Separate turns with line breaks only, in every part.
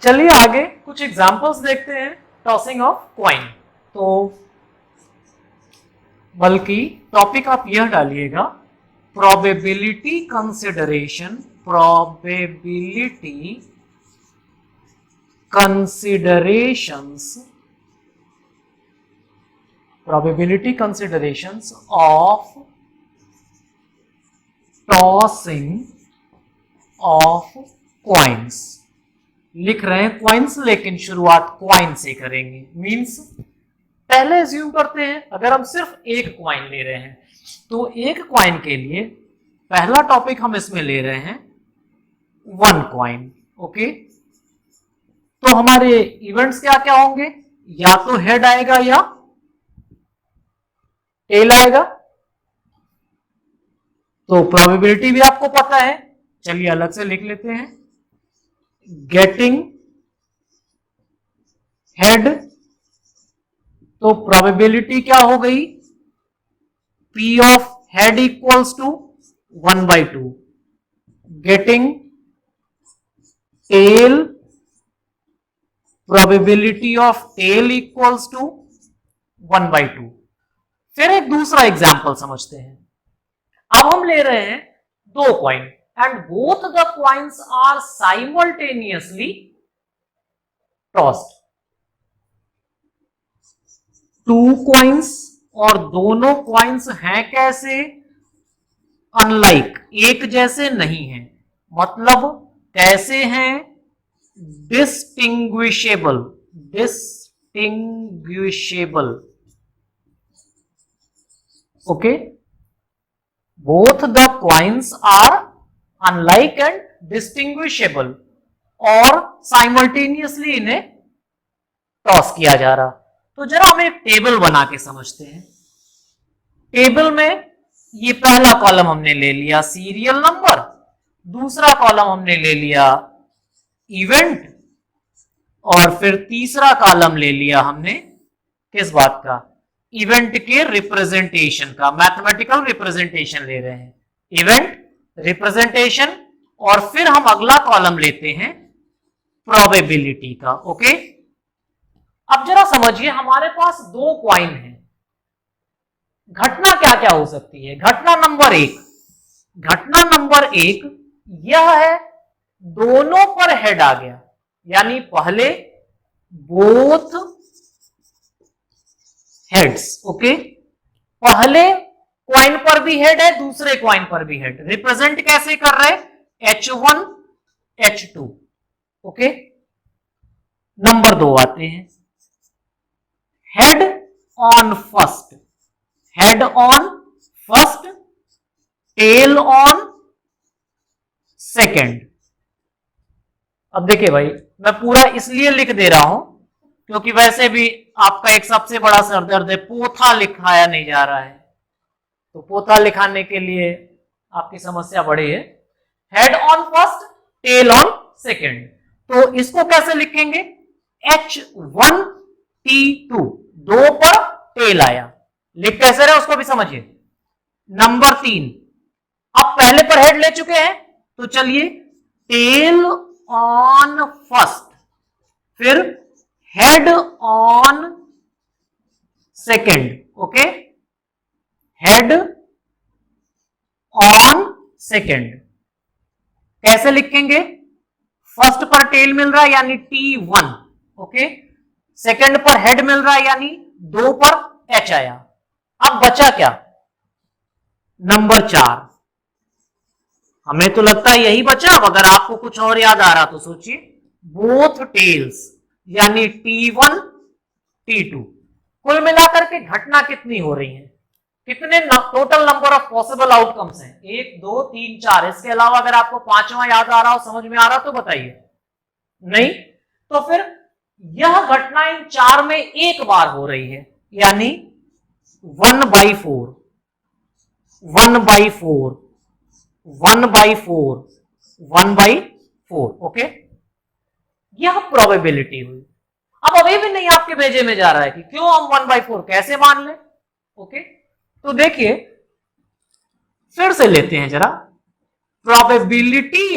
चलिए आगे कुछ एग्जांपल्स देखते हैं टॉसिंग ऑफ कॉइन। तो बल्कि टॉपिक आप यह डालिएगा probability consideration, probability considerations, probability considerations of tossing of coins। लिख रहे हैं coins लेकिन शुरुआत coin से करेंगे। मीन्स पहले एज्यूम करते हैं अगर हम सिर्फ एक कॉइन ले रहे हैं तो एक कॉइन के लिए पहला टॉपिक हम इसमें ले रहे हैं 1 कॉइन। ओके, तो हमारे इवेंट्स क्या क्या होंगे, या तो हेड आएगा या टेल आएगा। तो प्रोबेबिलिटी भी आपको पता है, चलिए अलग से लिख लेते हैं। गेटिंग हेड, तो प्रोबेबिलिटी क्या हो गई, P of head equals to 1/2। Getting tail, probability of tail equals to 1/2। फिर एक दूसरा एग्जाम्पल समझते हैं। अब हम ले रहे हैं 2 coin and both the coins are simultaneously tossed. 2 coins और दोनों कॉइन्स हैं कैसे, अनलाइक, एक जैसे नहीं हैं। मतलब कैसे हैं, distinguishable, distinguishable. Okay, both the coins are unlike and distinguishable और साइमल्टेनियसली इन्हें टॉस किया जा रहा। तो जरा हम एक टेबल बना के समझते हैं। टेबल में ये पहला कॉलम हमने ले लिया सीरियल नंबर, दूसरा कॉलम हमने ले लिया इवेंट, और फिर तीसरा कॉलम ले लिया हमने किस बात का, इवेंट के रिप्रेजेंटेशन का। मैथमेटिकल रिप्रेजेंटेशन ले रहे हैं, इवेंट रिप्रेजेंटेशन, और फिर हम अगला कॉलम लेते हैं प्रोबेबिलिटी का। ओके, अब जरा समझिए हमारे पास 2 कॉइन हैं। घटना क्या क्या हो सकती है, घटना नंबर 1, घटना नंबर 1 यह है दोनों पर हेड आ गया, यानी पहले बोथ हेड्स। ओके, पहले कॉइन पर भी हेड है, दूसरे कॉइन पर भी हेड। रिप्रेजेंट कैसे कर रहे, H1 H2। ओके, नंबर 2 आते हैं, head on first, head on first, tail on second. अब देखिए भाई, मैं पूरा इसलिए लिख दे रहा हूं क्योंकि वैसे भी आपका एक सबसे बड़ा सरदर्द है, पोथा लिखाया नहीं जा रहा है। तो पोथा लिखाने के लिए आपकी समस्या बड़ी है। Head on first, tail on second. तो इसको कैसे लिखेंगे, H1 T2, 2 पर टेल आया, लिख कैसे रहे उसको भी समझिए। नंबर 3, अब पहले पर हेड ले चुके हैं तो चलिए टेल ऑन फर्स्ट, फिर head on second. Okay, head on second कैसे लिखेंगे, फर्स्ट पर टेल मिल रहा है यानी T1। ओके, सेकेंड पर हेड मिल रहा है यानी 2 पर H आया। अब बचा क्या, नंबर 4। हमें तो लगता है यही बचा। अब अगर आपको कुछ और याद आ रहा तो सोचिए, बोथ टेल्स यानी T1 T2। कुल मिलाकर के घटना कितनी हो रही है, कितने total number of possible outcomes हैं, 1 2 3 4। इसके अलावा अगर आपको 5वां याद आ रहा हो, समझ में आ रहा तो बताइए। नहीं तो फिर यह घटना इन 4 में एक बार हो रही है, यानी 1/4, 1/4, 1/4, 1/4। ओके, यह प्रोबेबिलिटी हुई। अब अभी भी नहीं आपके भेजे में जा रहा है कि क्यों हम 1/4 कैसे मान लें। ओके, तो देखिए फिर से लेते हैं जरा, probability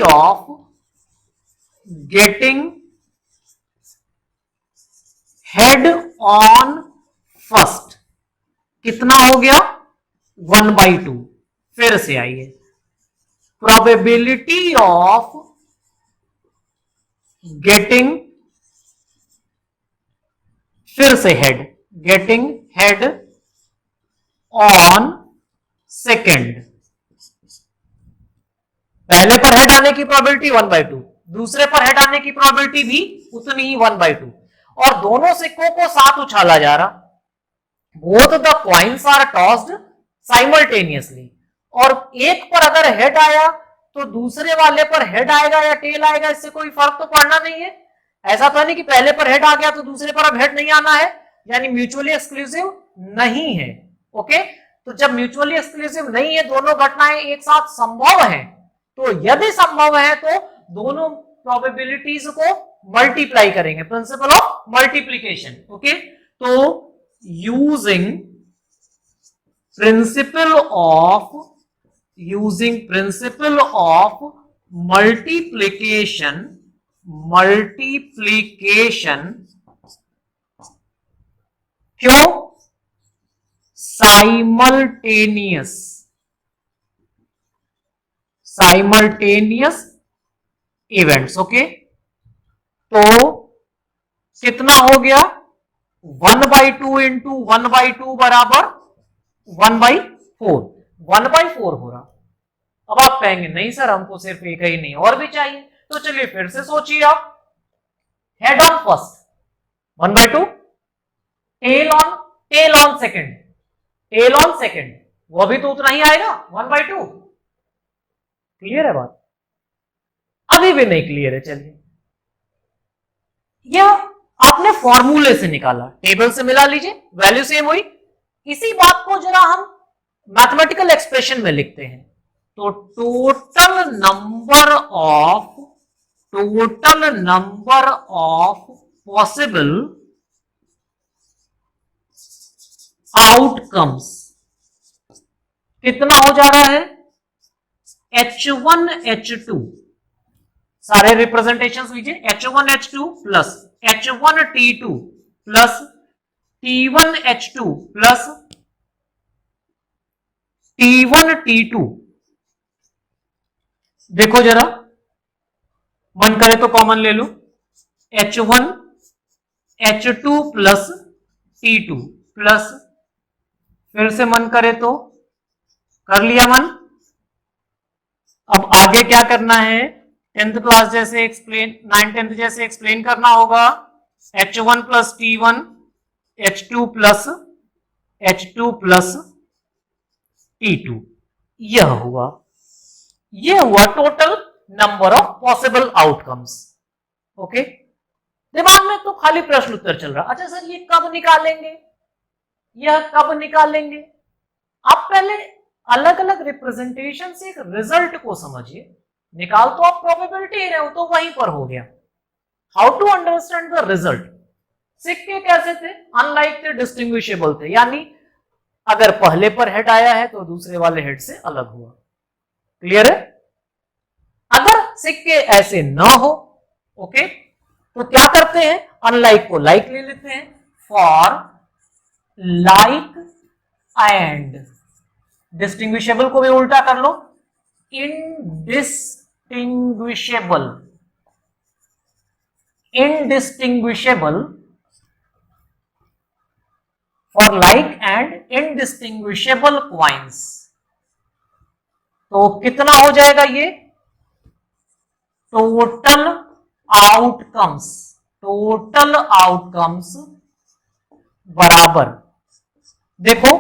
of getting head on first कितना हो गया 1/2। फिर से आइए, प्रोबेबिलिटी ऑफ गेटिंग फिर से head, getting head on second. पहले पर हेड आने की प्रोबेबिलिटी 1/2, दूसरे पर हेड आने की प्रोबेबिलिटी भी उतनी ही 1/2, और दोनों सिक्कों को साथ उछाला जा रहा। Both the coins are tossed simultaneously, और एक पर अगर हेड आया तो दूसरे वाले पर हेड आएगा या टेल आएगा, इससे कोई फर्क तो पड़ना नहीं है। ऐसा तो नहीं कि पहले पर हेड आ गया तो दूसरे पर अब हेड नहीं आना है, यानी म्यूचुअली एक्सक्लूसिव नहीं है। ओके, तो जब म्यूचुअली एक्सक्लूसिव नहीं है, दोनों घटनाएं एक साथ संभव है, तो यदि संभव है तो दोनों प्रोबेबिलिटीज को मल्टीप्लाई करेंगे, प्रिंसिपल ऑफ मल्टीप्लीकेशन। ओके, तो यूजिंग प्रिंसिपल ऑफ मल्टीप्लीकेशन क्यों साइमल्टेनियस इवेंट्स। ओके, तो कितना हो गया 1/2 इंटू 1/2 बराबर 1/4, 1/4 हो रहा। अब आप कहेंगे नहीं सर हमको सिर्फ एक ही नहीं और भी चाहिए, तो चलिए फिर से सोचिए आप, head on first 1/2, tail on second वो भी तो उतना ही आएगा 1/2। क्लियर है बात? अभी भी नहीं क्लियर है, चलिए यह आपने फॉर्मूले से निकाला, टेबल से मिला लीजिए, वैल्यू सेम हुई। इसी बात को जरा हम मैथमेटिकल एक्सप्रेशन में लिखते हैं, तो total number of possible outcomes कितना हो जा रहा है H1 H2, सारे रिप्रेजेंटेशन लीजिए, H1 H2 plus H1 T2 plus T1 H2 plus T1 T2। देखो जरा, मन करे तो कॉमन ले लो, H1 H2 plus T2 plus, फिर से मन करे तो कर लिया मन। अब आगे क्या करना है, 10th क्लास जैसे एक्सप्लेन, 9th 10th जैसे एक्सप्लेन करना होगा, H1 plus T1 H2 plus T2, यह हुआ total number of possible outcomes. Okay, दिमाग में तो खाली प्रश्न उत्तर चल रहा, अच्छा सर ये कब निकालेंगे, यह कब निकालेंगे? आप पहले अलग अलग रिप्रेजेंटेशन से एक रिजल्ट को समझिए, निकाल तो आप प्रोबेबिलिटी रहे हो तो वहीं पर हो गया। How to understand the result? सिक्के कैसे थे? अनलाइक थे, डिस्टिंग्विशेबल थे, यानी अगर पहले पर हेड आया है तो दूसरे वाले हेड से अलग हुआ। क्लियर है? अगर सिक्के ऐसे ना हो, ओके, तो क्या करते हैं, अनलाइक को लाइक ले लेते हैं, फॉर लाइक एंड डिस्टिंग्विशेबल को भी उल्टा कर लो, indistinguishable for like and indistinguishable coins. तो कितना हो जाएगा ये, टोटल आउटकम्स बराबर, देखो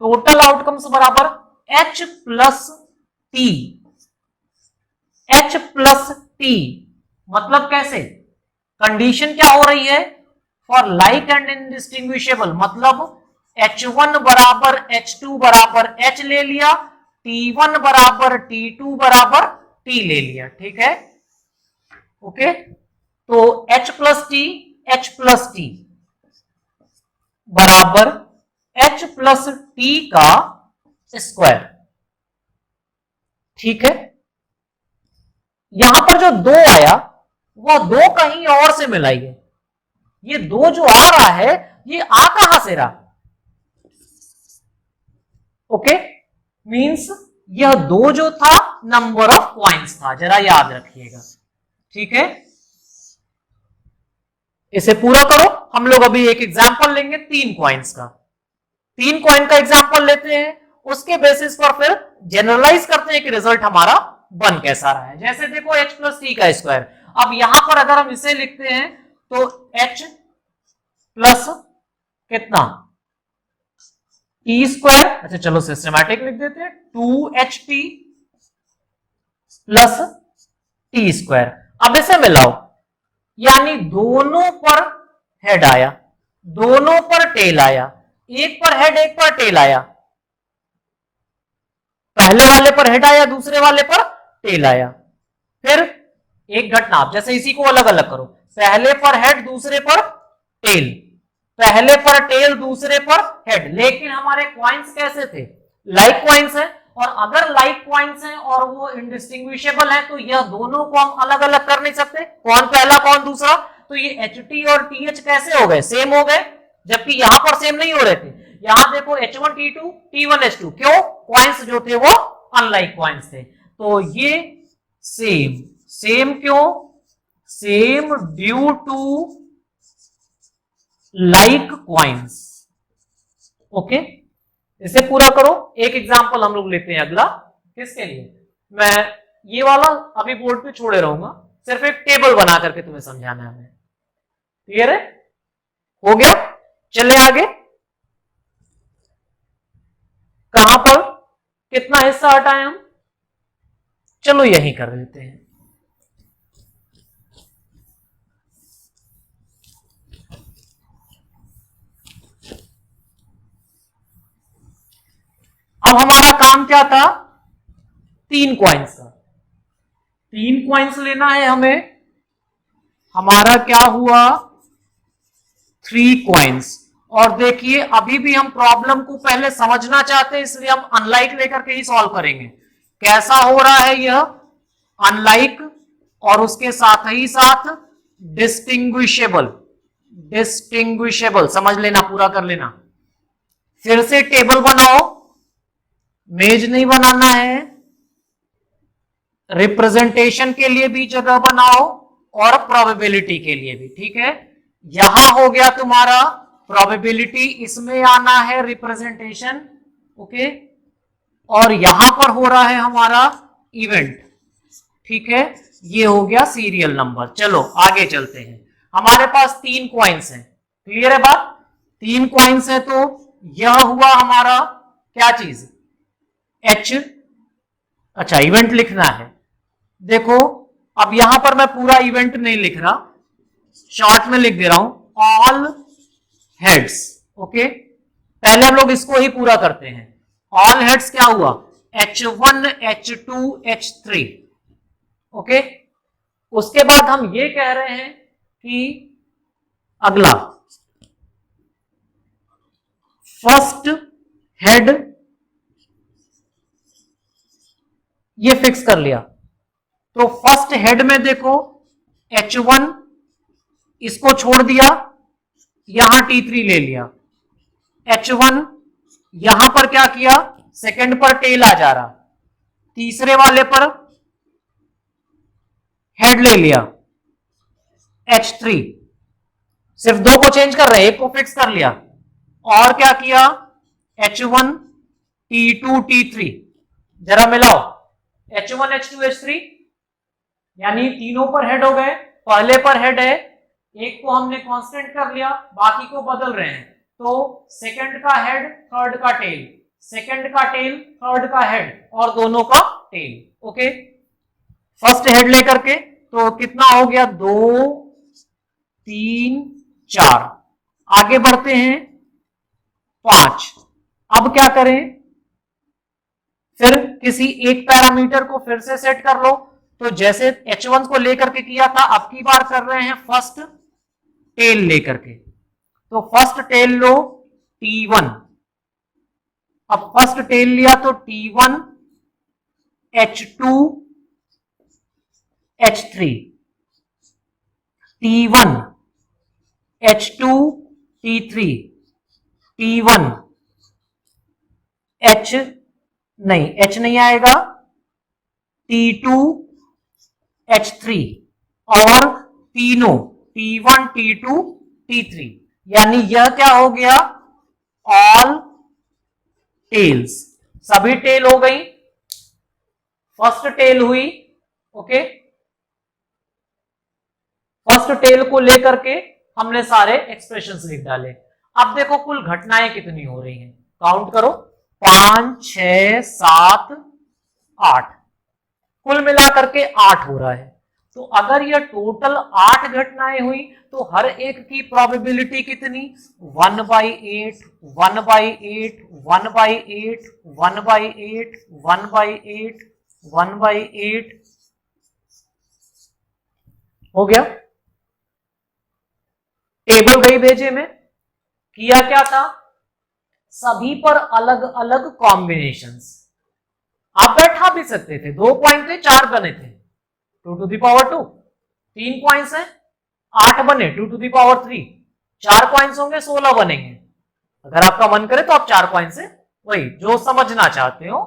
टोटल आउटकम्स बराबर H प्लस टी, मतलब कैसे, कंडीशन क्या हो रही है, फॉर लाइक एंड इनडिस्टिंग्विशेबल, मतलब H1 बराबर H2 बराबर H ले लिया, T1 बराबर T2 बराबर T ले लिया, ठीक है। ओके, तो H प्लस टी बराबर H प्लस टी का स्क्वायर, ठीक है। यहां पर जो 2 आया वह दो कहीं और से मिलाइए। ये दो जो आ रहा है ये आ कहां से रहा? ओके, मींस यह दो जो था नंबर ऑफ कॉइन्स था, जरा याद रखिएगा। ठीक है, इसे पूरा करो। हम लोग अभी एक एग्जांपल लेंगे 3 कॉइन्स का। 3 कॉइन का एग्जांपल लेते हैं, उसके बेसिस पर फिर जनरलाइज करते हैं कि रिजल्ट हमारा बन कैसा रहा है। जैसे देखो h प्लस टी का स्क्वायर, अब यहां पर अगर हम इसे लिखते हैं तो h प्लस कितना टी स्क्वायर, अच्छा चलो सिस्टमैटिक लिख देते हैं, 2ht प्लस टी स्क्वायर। अब इसे मिलाओ, यानी दोनों पर हेड आया, दोनों पर टेल आया, एक पर हेड एक पर टेल आया, पहले वाले पर हेड आया दूसरे वाले पर टेल आया। फिर एक घटना, जैसे इसी को अलग अलग करो, पहले पर हेड दूसरे पर टेल, पहले पर टेल दूसरे पर हेड, लेकिन हमारे कॉइन्स कैसे थे? लाइक कॉइन्स है, और अगर लाइक कॉइन्स हैं और वो इंडिस्टिंग्विशेबल है तो यह दोनों को हम अलग अलग कर नहीं सकते, कौन पहला कौन दूसरा। तो ये HT और TH कैसे हो गए? सेम हो गए, जबकि यहां पर सेम नहीं हो रहे थे। यहां देखो H1T2 T1H2, क्यों? कॉइन्स जो थे वो अनलाइक कॉइन्स थे। तो ये सेम, सेम क्यों? Same due to like coins. Okay, इसे पूरा करो। एक एग्जांपल हम लोग लेते हैं अगला, किसके लिए? मैं ये वाला अभी बोर्ड पे छोड़े रहूंगा, सिर्फ एक टेबल बना करके तुम्हें समझाना है हमें। क्लियर है? हो गया, चले आगे। कहां पर कितना हिस्सा हटाएं हम? चलो यही कर लेते हैं। अब हमारा काम क्या था? 3 कॉइन्स का, 3 कॉइन्स लेना है हमें। हमारा क्या हुआ? 3 कॉइन्स। और देखिए अभी भी हम प्रॉब्लम को पहले समझना चाहते हैं, इसलिए हम अनलाइक लेकर के ही सॉल्व करेंगे। कैसा हो रहा है यह? अनलाइक और उसके साथ ही साथ डिस्टिंग्विशेबल, डिस्टिंग्विशेबल समझ लेना, पूरा कर लेना। फिर से टेबल बनाओ, मेज नहीं बनाना है, रिप्रेजेंटेशन के लिए भी जगह बनाओ और प्रोबेबिलिटी के लिए भी। ठीक है, यहां हो गया तुम्हारा प्रोबेबिलिटी, इसमें आना है रिप्रेजेंटेशन। ओके, और यहां पर हो रहा है हमारा इवेंट। ठीक है, ये हो गया सीरियल नंबर। चलो आगे चलते हैं। हमारे पास 3 कॉइन्स हैं, क्लियर है बात? 3 कॉइन्स है, तो यह हुआ हमारा क्या चीज? H। अच्छा, इवेंट लिखना है। देखो अब यहां पर मैं पूरा इवेंट नहीं लिख रहा, शॉर्ट में लिख दे रहा हूं, ऑल हेड्स। ओके, पहले हम लोग इसको ही पूरा करते हैं। ऑल हेड्स क्या हुआ? H1 H2 H3। ओके, उसके बाद हम ये कह रहे हैं कि अगला फर्स्ट हेड, ये फिक्स कर लिया। तो फर्स्ट हेड में देखो H1, इसको छोड़ दिया, यहां T3 ले लिया। H1 यहां पर क्या किया? सेकंड पर टेल आ जा रहा, तीसरे वाले पर हेड ले लिया H3, सिर्फ 2 को चेंज कर रहे हैं, एक को फिक्स कर लिया। और क्या किया? H1 T2 T3, जरा मिलाओ, H1 H2 H3, यानी तीनों पर हेड हो गए। पहले पर हेड है, एक को हमने कांस्टेंट कर लिया, बाकी को बदल रहे हैं। तो सेकंड का हेड, थर्ड का टेल, सेकंड का टेल, थर्ड का हेड, और दोनों का टेल। ओके, फर्स्ट हेड लेकर के तो कितना हो गया? 2 3 4। आगे बढ़ते हैं, 5। अब क्या करें? फिर किसी एक पैरामीटर को फिर से सेट कर लो। तो जैसे H1 को लेकर के किया था, अब की बार कर रहे हैं फर्स्ट टेल लेकर के। तो फर्स्ट टेल लो T1। अब फर्स्ट टेल लिया तो T1 H2 H3, T1 H2 T3 T1 H नहीं आएगा, T2 H3 और तीनों T1 T2 T3, यानी यह क्या हो गया, ऑल टेल्स, सभी टेल हो गई, फर्स्ट टेल हुई। ओके, फर्स्ट टेल को लेकर के हमने सारे एक्सप्रेशंस लिख डाले। अब देखो कुल घटनाएं कितनी हो रही हैं, काउंट करो, 5 6 7 8, कुल मिलाकर के 8 हो रहा है। तो अगर यह टोटल 8 घटनाएं हुई तो हर एक की प्रोबेबिलिटी कितनी, 1/8 1/8 1/8 1/8 1/8 1/8 हो गया। टेबल गई भेजे में, किया क्या था, सभी पर अलग अलग कॉम्बिनेशंस, आप बैठा भी सकते थे, 2 पॉइंट थे, 4 बने थे, 2 to the power 2, 3 पॉइंट्स है, 8 बने, 2 to the power 3, 4 पॉइंट्स होंगे, 16 बनेंगे। अगर आपका मन करे तो आप 4 पॉइंट से वही जो समझना चाहते हो,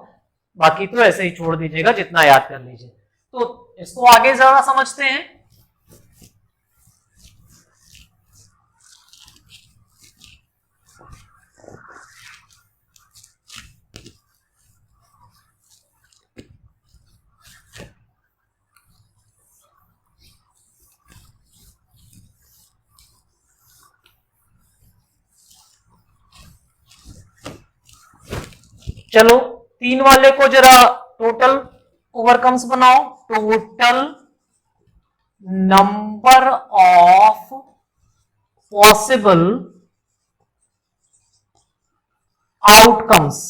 बाकी तो ऐसे ही छोड़ दीजिएगा, जितना याद कर लीजिए। तो इसको आगे जरा समझते हैं। चलो 3 वाले को जरा टोटल ओवरकम्स बनाओ, total number of possible outcomes,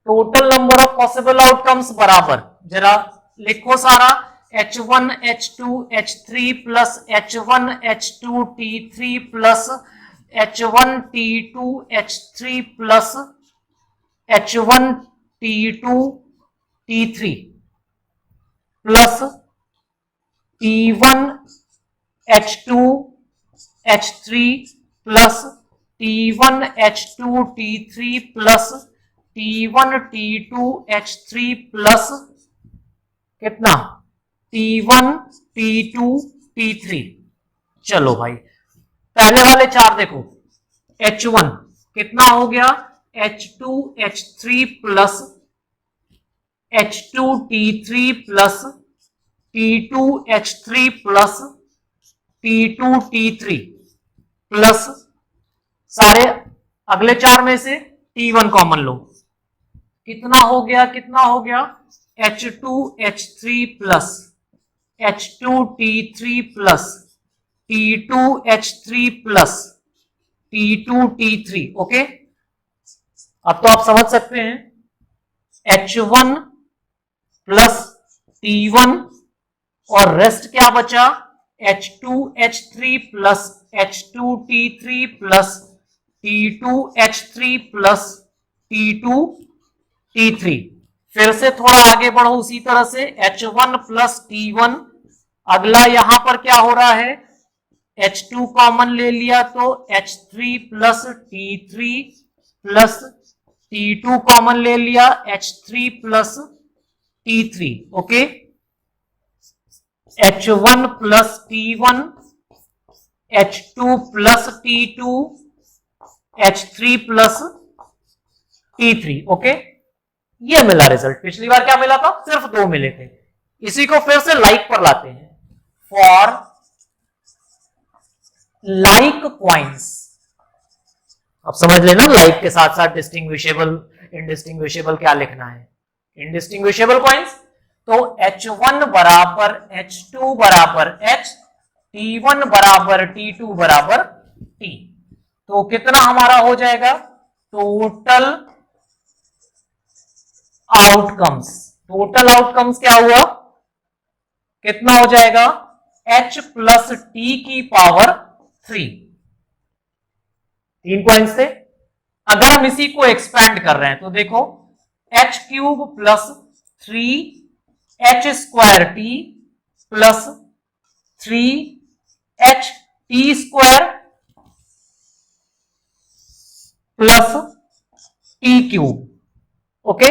total number of possible outcomes बराबर, जरा लिखो सारा, H1 H2 H3 plus H1 H2 T3 plus H1 T2 H3 plus H1 T2 T3 plus T1 H2 H3 plus T1 H2 T3 plus T1 T2 H3 plus कितना, T1 T2 T3। चलो भाई पहले वाले 4 देखो, H1 कितना हो गया, H2 H3 plus H2 T3 plus T2 H3 plus T2 T3 plus सारे अगले 4 में से T1 कॉमन लो, कितना हो गया, कितना हो गया, H2 H3 plus H2 T3 plus T2 H3 plus T2 T3। Okay, अब तो आप समझ सकते हैं, H1 प्लस T1 और रेस्ट क्या बचा, H2 H3 plus H2 T3 plus T2 H3 plus T2 T3। फिर से थोड़ा आगे बढ़ो उसी तरह से, H1 प्लस T1, अगला यहां पर क्या हो रहा है, H2 कॉमन ले लिया तो H3 plus T3 plus T2 common ले लिया, H3 plus T3। Okay, H1 plus T1, H2 plus T2, H3 plus T3। Okay, ये मिला रिजल्ट। पिछली बार क्या मिला था, सिर्फ 2 मिले थे। इसी को फिर से लाइक पर लाते हैं, फॉर लाइक क्वाइंस। अब समझ लेना लाइक के साथ साथ डिस्टिंग्विशेबल, इनडिस्टिंग्विशेबल क्या लिखना है, इनडिस्टिंग्विशेबल क्वाइंस। तो H1 बराबर H2 बराबर H, T1 बराबर T2 बराबर T। तो कितना हमारा हो जाएगा, टोटल आउटकम्स, टोटल आउटकम्स क्या हुआ, कितना हो जाएगा, H प्लस T की पावर 3, 3 पॉइंट से। अगर हम इसी को एक्सपैंड कर रहे हैं तो देखो, H cube plus 3 H square T plus 3h t square plus T cube. Okay,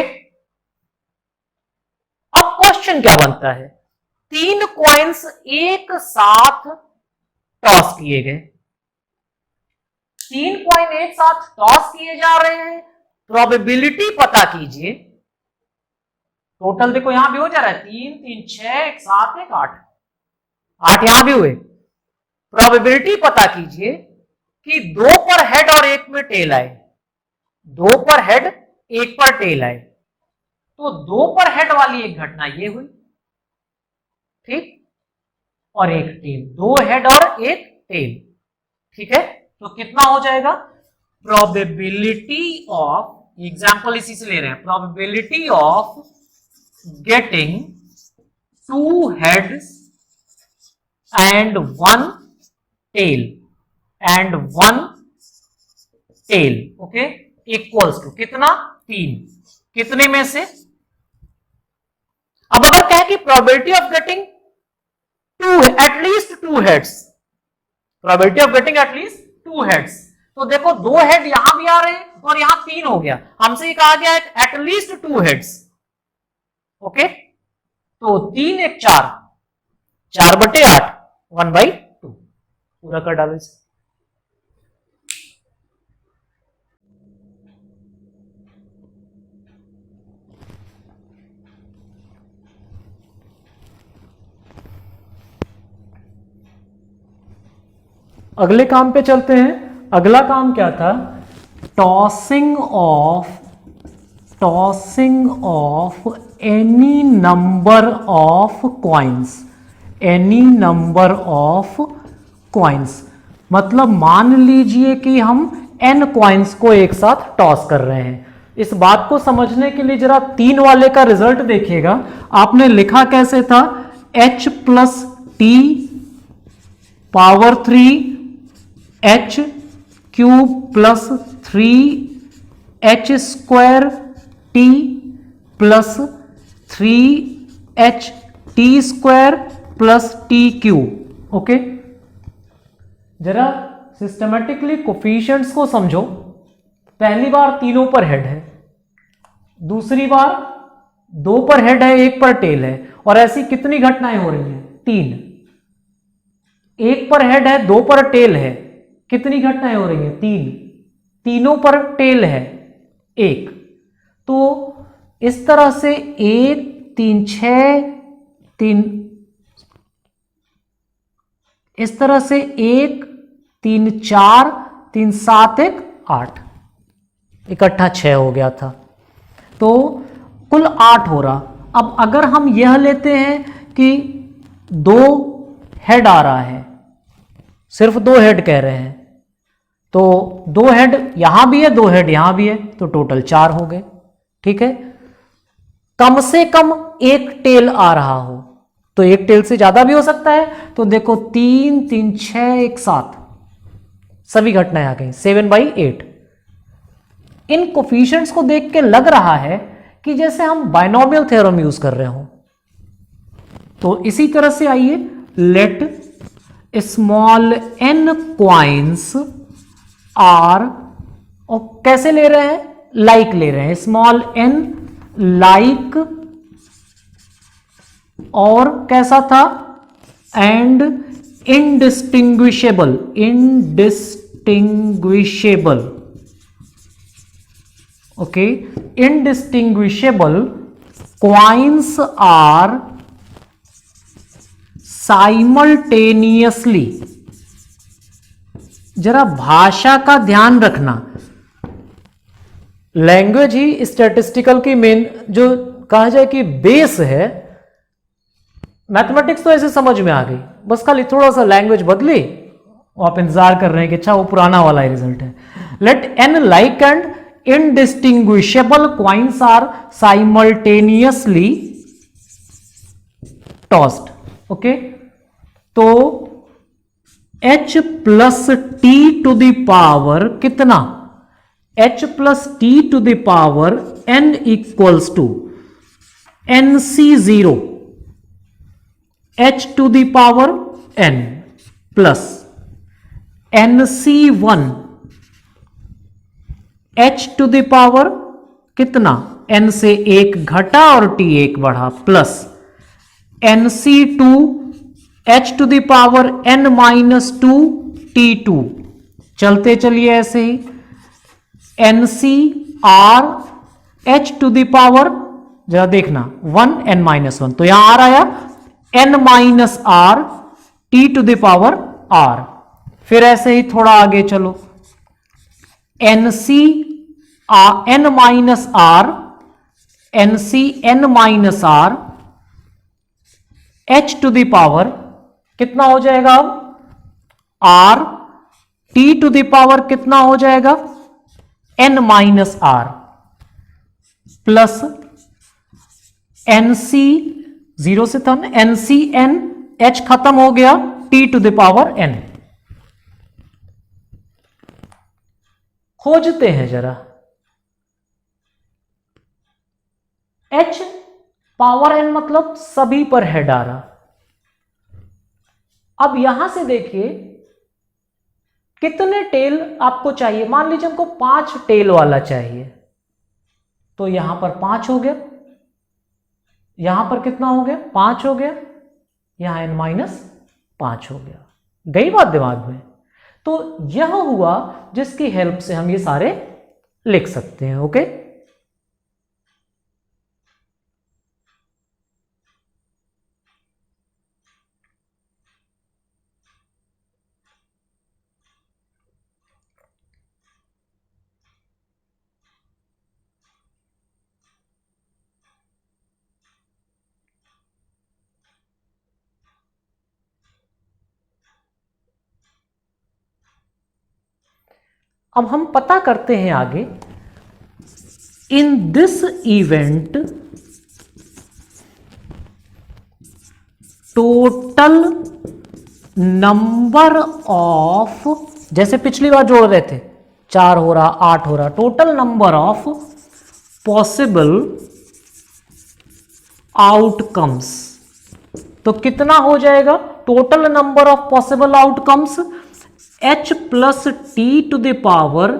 अब क्वेश्चन क्या बनता है, 3 कॉइन्स एक साथ टॉस किए गए, 3 कॉइन एक साथ टॉस किए जा रहे हैं, प्रोबेबिलिटी पता कीजिए। टोटल देखो यहां भी हो जा रहा है 3 3 6 1 7 1 8, 8 यहां भी हुए। प्रोबेबिलिटी पता कीजिए कि 2 पर हेड और 1 में टेल आए, 2 पर हेड 1 पर टेल आए, तो 2 पर हेड वाली एक घटना ये हुई, ठीक, और एक टेल, 2 हेड और 1 टेल, ठीक है। तो कितना हो जाएगा, प्रोबेबिलिटी ऑफ, एग्जांपल इसी से ले रहे हैं, probability of getting 2 heads and 1 tail and 1 tail, okay, equals to कितना, 3, कितने में से। अब अगर कहें कि probability of getting 2 at least 2 heads, probability of getting at least 2 heads, तो देखो 2 हेड यहां भी आ रहे हैं और यहां 3 हो गया, हमसे ये कहा गया है एटलीस्ट 2 हेड्स। ओके, तो 3 1 4, 4/8, 1/2 पूरा कर डालो इसे। अगले काम पे चलते हैं। अगला काम क्या था, tossing of any number of coins, any number of coins, मतलब मान लीजिए कि हम n कॉइन्स को एक साथ टॉस कर रहे हैं। इस बात को समझने के लिए जरा 3 वाले का रिजल्ट देखिएगा। आपने लिखा कैसे था, h plus T power 3 h cube plus 3h square T plus 3h T square plus T cube. Okay, जरा सिस्टमेटिकली कोफिशिएंट्स को समझो। पहली बार तीनों पर हेड है, दूसरी बार 2 पर हेड है 1 पर टेल है, और ऐसी कितनी घटनाएं हो रही हैं, 3। 1 पर हेड है 2 पर टेल है, कितनी घटनाएं हो रही हैं, 3। तीनों पर टेल है 1। तो इस तरह से 1 3 6 3, इस तरह से 1 3 4 3 7 1 8, इकट्ठा 6 हो गया था, तो कुल 8 हो रहा। अब अगर हम यह लेते हैं कि 2 हेड आ रहा है, सिर्फ 2 हेड कह रहे हैं, तो 2 हेड यहां भी है 2 हेड यहां भी है, तो टोटल 4 हो गए, ठीक है। कम से कम 1 टेल आ रहा हो, तो 1 टेल से ज्यादा भी हो सकता है। तो देखो 3 3 6 1 7, सभी घटनाएं आ गई, 7/8। इन कोफिशिएंट्स को देख के लग रहा है कि जैसे हम बाइनोमियल थ्योरम यूज कर रहे हो। तो इसी तरह से आइए, let small n coins are, और कैसे ले रहे हैं, लाइक ले रहे हैं, स्मॉल n लाइक, और कैसा था, and indistinguishable, okay, indistinguishable coins are simultaneously. जरा भाषा का ध्यान रखना, लैंग्वेज ही स्टैटिस्टिकल की मेन, जो कहा जाए कि बेस है। मैथमेटिक्स तो ऐसे समझ में आ गई, बस खाली थोड़ा सा लैंग्वेज बदली, आप इंतजार कर रहे हैं कि अच्छा वो पुराना वाला ही रिजल्ट है। Let n like and indistinguishable coins are simultaneously tossed, okay. तो h plus T to the power कितना, h plus T to the power n equals to nc0, h to the power n plus NC1 h to the power कितना, n से एक घटा और t एक बढ़ा, plus NC2 h to the power n minus 2 t2। चलते चलिए ऐसे ही NCR h to the power, जरा देखना 1 n माइनस 1, तो यहां r आया n minus R T to the power r। फिर ऐसे ही थोड़ा आगे चलो, NC n minus R, NC n minus R h to the power कितना हो जाएगा, अब r t to the power कितना हो जाएगा, n minus R, plus NC, zero से था ना, NCN h खत्म हो गया, t to the power n। खोजते हैं जरा, h पावर n मतलब सभी पर है डारा। अब यहां से देखिए कितने टेल आपको चाहिए, मान लीजिए हमको 5 टेल वाला चाहिए, तो यहां पर 5 हो गया, यहां पर कितना हो गया, 5 हो गया, यहां n माइनस 5 हो गया। गई बात दिमाग में? तो यह हुआ जिसकी हेल्प से हम ये सारे लिख सकते हैं। ओके, अब हम पता करते हैं आगे, in this event total number of, जैसे पिछली बार जोड़ रहे थे 4 हो रहा 8 हो रहा, total number of possible outcomes, तो कितना हो जाएगा, total number of possible outcomes h plus T to the power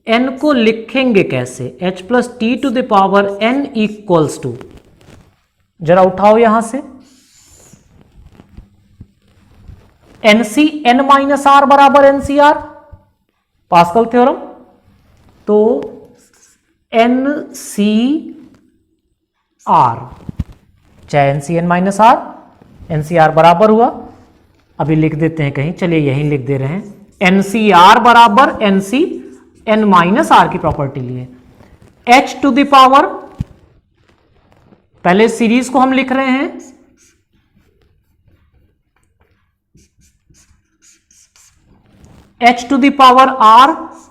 n को लिखेंगे कैसे, h plus T to the power n equals to, जरा उठाओ यहां से, NC n माइनस आर बराबर NCR, पास्कल थ्योरम, तो NCR, चाहे NC n minus R, NCR बराबर हुआ, अभी लिख देते हैं कहीं, चलिए यहीं लिख दे रहे हैं, NCR बराबर NC n माइनस आर की प्रॉपर्टी लिए, h टू द पावर, पहले सीरीज को हम लिख रहे हैं, h to the power r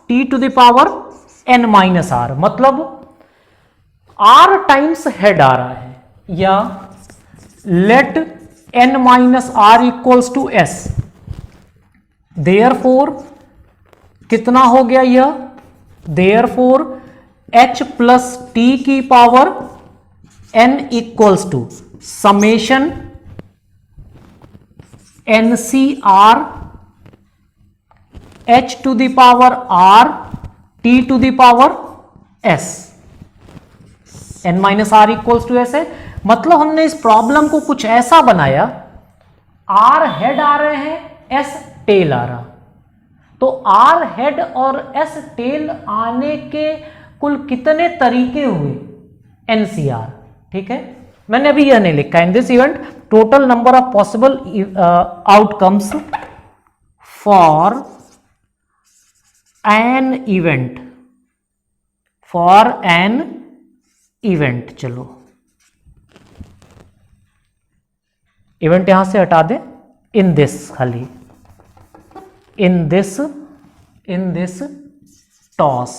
t to the power n minus R, मतलब r टाइम्स हेड आ रहा है, या let n minus R equals to s, therefore कितना हो गया यह, देयरफॉर h प्लस t की power n equals to summation NCR h to the power r t to the power s, n minus R equals to s है। मतलब हमने इस problem को कुछ ऐसा बनाया, r हेड आ रहे हैं, s टेल आ रहा, तो r हेड और s टेल आने के कुल कितने तरीके हुए, NCR, ठीक है। मैंने अभी यह नहीं लिखा, in this event total number of possible outcomes for an event, for an event, चलो इवेंट यहां से हटा दें, इन दिस खाली, इन this toss,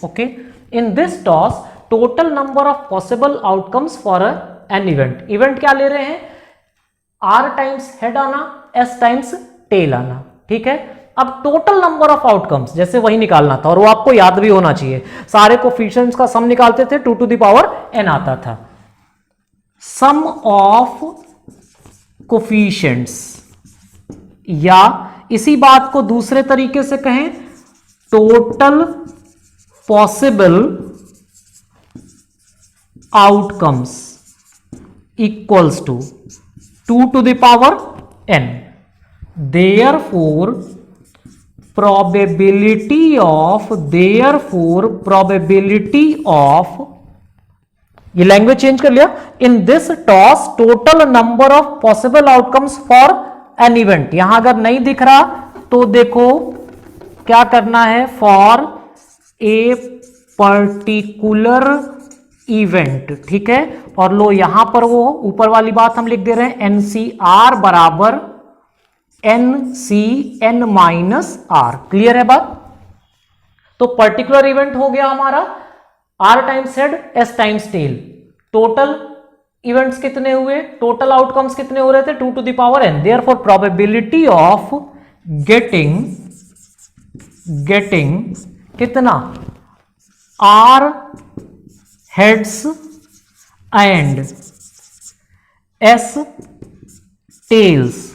okay, in this toss total number of possible outcomes for an event, event क्या ले रहे हैं, r टाइम्स हेड आना, s टाइम्स टेल आना, ठीक है। अब टोटल नंबर ऑफ आउटकम्स जैसे वही निकालना था, और वो आपको याद भी होना चाहिए, सारे कोफिशिएंट्स का सम निकालते थे, 2 टू द पावर n आता था, सम ऑफ कोफिशिएंट्स या इसी बात को दूसरे तरीके से कहें, total possible outcomes equals to 2 to the power n. Therefore probability of ये लैंग्वेज चेंज कर लिया, in this toss total number of possible outcomes for an event. यहां अगर नहीं दिख रहा तो देखो क्या करना है, फॉर ए पर्टिकुलर इवेंट. ठीक है, और लो यहां पर वो ऊपर वाली बात हम लिख दे रहे हैं, एनसीआर बराबर NCN माइनस आर. क्लियर है बात? तो पर्टिकुलर इवेंट हो गया हमारा R times head S times tail. Total events कितने हुए, टोटल आउटकम्स कितने हो रहे थे, 2 to the power n. Therefore probability of getting कितना, R heads and S tails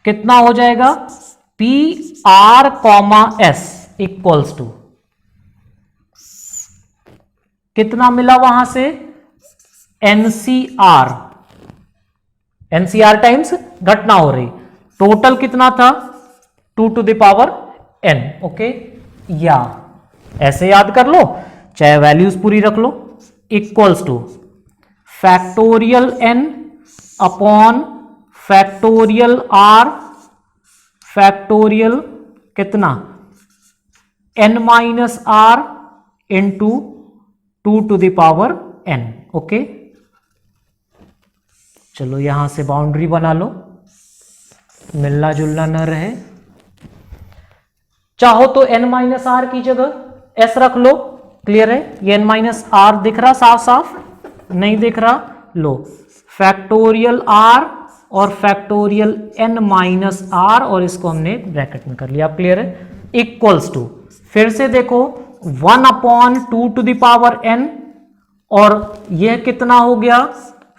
कितना हो जाएगा, PR, S इक्वल्स टू कितना मिला वहां से, NCR टाइम्स घटना हो रही, टोटल कितना था 2 to the power n. Okay, या ऐसे याद कर लो, चाहे वैल्यूज पूरी रख लो, equals to factorial n upon factorial r factorial कितना n minus r into 2 to the power n. Okay, चलो यहां से बाउंड्री बना लो, मिलना जुलना न रहे. चाहो तो n माइनस आर की जगह s रख लो. क्लियर है, ये n माइनस आर दिख रहा साफ साफ, नहीं दिख रहा, लो फैक्टोरियल r और फैक्टोरियल n माइनस आर, और इसको हमने ब्रैकेट में कर लिया. आप क्लियर है, इक्वल्स टू फिर से देखो 1 upon 2 to the power n, और यह कितना हो गया,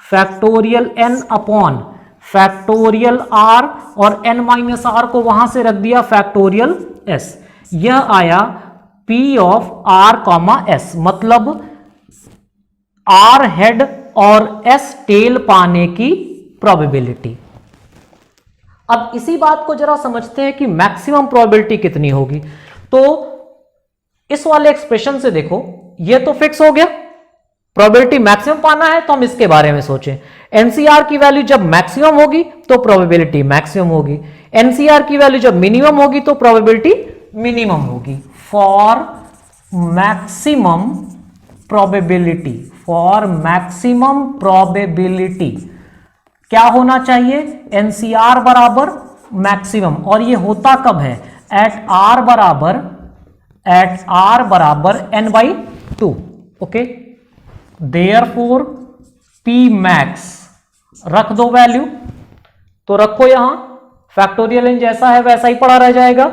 factorial n upon factorial r, और n माइनस आर को वहां से रख दिया फैक्टोरियल s. यह आया P of r comma s, मतलब r हेड और s टेल पाने की प्रोबेबिलिटी. अब इसी बात को जरा समझते हैं कि मैक्सिमम प्रोबेबिलिटी कितनी होगी. तो इस वाले एक्सप्रेशन से देखो, ये तो फिक्स हो गया, प्रोबेबिलिटी मैक्सिमम पाना है तो हम इसके बारे में सोचें. एनसीआर की वैल्यू जब मैक्सिमम होगी तो प्रोबेबिलिटी मैक्सिमम होगी, एनसीआर की वैल्यू जब मिनिमम होगी तो प्रोबेबिलिटी मिनिमम होगी. फॉर मैक्सिमम प्रोबेबिलिटी क्या होना चाहिए, एनसीआर बराबर मैक्सिमम, और ये होता कब है, एट आर बराबर n/2. Okay, therefore P max रख दो वैल्यू, तो रखो यहां, फैक्टोरियल n जैसा है वैसा ही पड़ा रह जाएगा.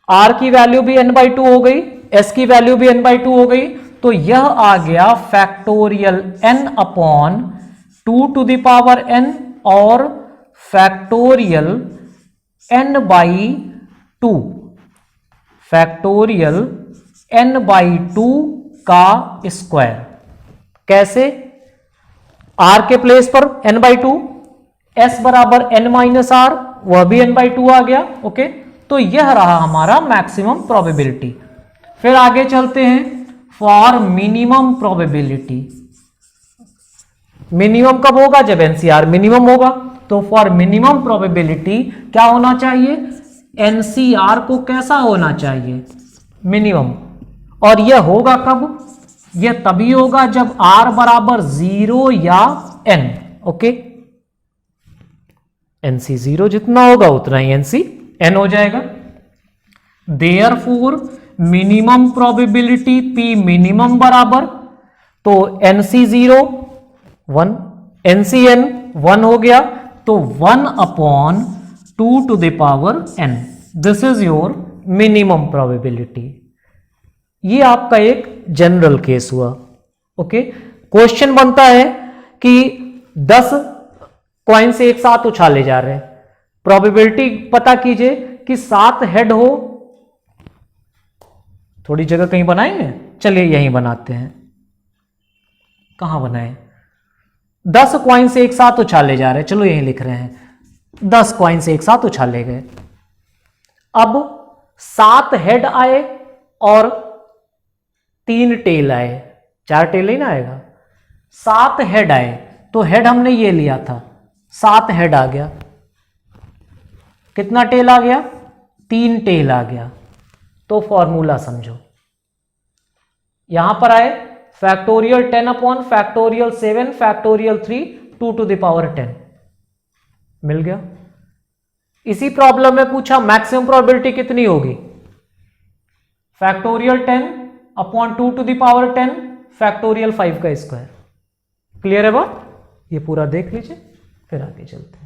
R की वैल्यू भी n/2 हो गई, S की वैल्यू भी n/2 हो गई, तो यह आ गया factorial n upon 2 to the power n और फैक्टोरियल n/2, फैक्टोरियल n/2 का स्क्वायर. कैसे, r के प्लेस पर n/2, s बराबर n माइनस आर, वह भी n/2 आ गया. ओके, तो यह रहा हमारा मैक्सिमम प्रोबेबिलिटी. फिर आगे चलते हैं, फॉर मिनिमम प्रोबेबिलिटी. मिनिमम कब होगा, जब एनसीआर मिनिमम होगा. तो फॉर मिनिमम प्रोबेबिलिटी क्या होना चाहिए, एनसीआर को कैसा होना चाहिए, मिनिमम. और यह होगा कब, यह तभी होगा जब r बराबर 0 या n. ओके, एनसी 0 जितना होगा उतना ही एनसी n हो जाएगा. Therefore minimum probability P minimum बराबर, तो एनसी 0 1, NCN 1 हो गया, तो 1 upon 2 to the power n. This is your minimum probability. ये आपका एक जनरल केस हुआ. ओके, क्वेश्चन बनता है कि 10 कॉइन्स एक साथ उछाले जा रहे हैं, प्रोबेबिलिटी पता कीजिए कि 7 हेड हो, थोड़ी जगह कहीं बनाएंगे, चलिए यहीं बनाते हैं। कहां बनाए? 10 कॉइन्स एक साथ उछाले जा रहे हैं, चलो यहीं लिख रहे हैं 10 कॉइन्स एक साथ उछाले गए। अब 7 हेड आए और 3 टेल आए, 4 टेल ही ना आएगा। 7 हेड आए तो हेड हमने ये लिया था, 7 हेड आ गया। कितना टेल आ गया? 3 टेल आ गया। तो फॉर्मूला समझो, यहां पर आए factorial 10 upon factorial 7 factorial 3 2 to the power 10 मिल गया। इसी प्रॉब्लम में पूछा मैक्सिमम प्रोबेबिलिटी कितनी होगी? Factorial 10 upon 2 to the power 10 factorial 5 का स्क्वायर। क्लियर है बात? ये पूरा देख लीजिए, फिर आगे चलते हैं।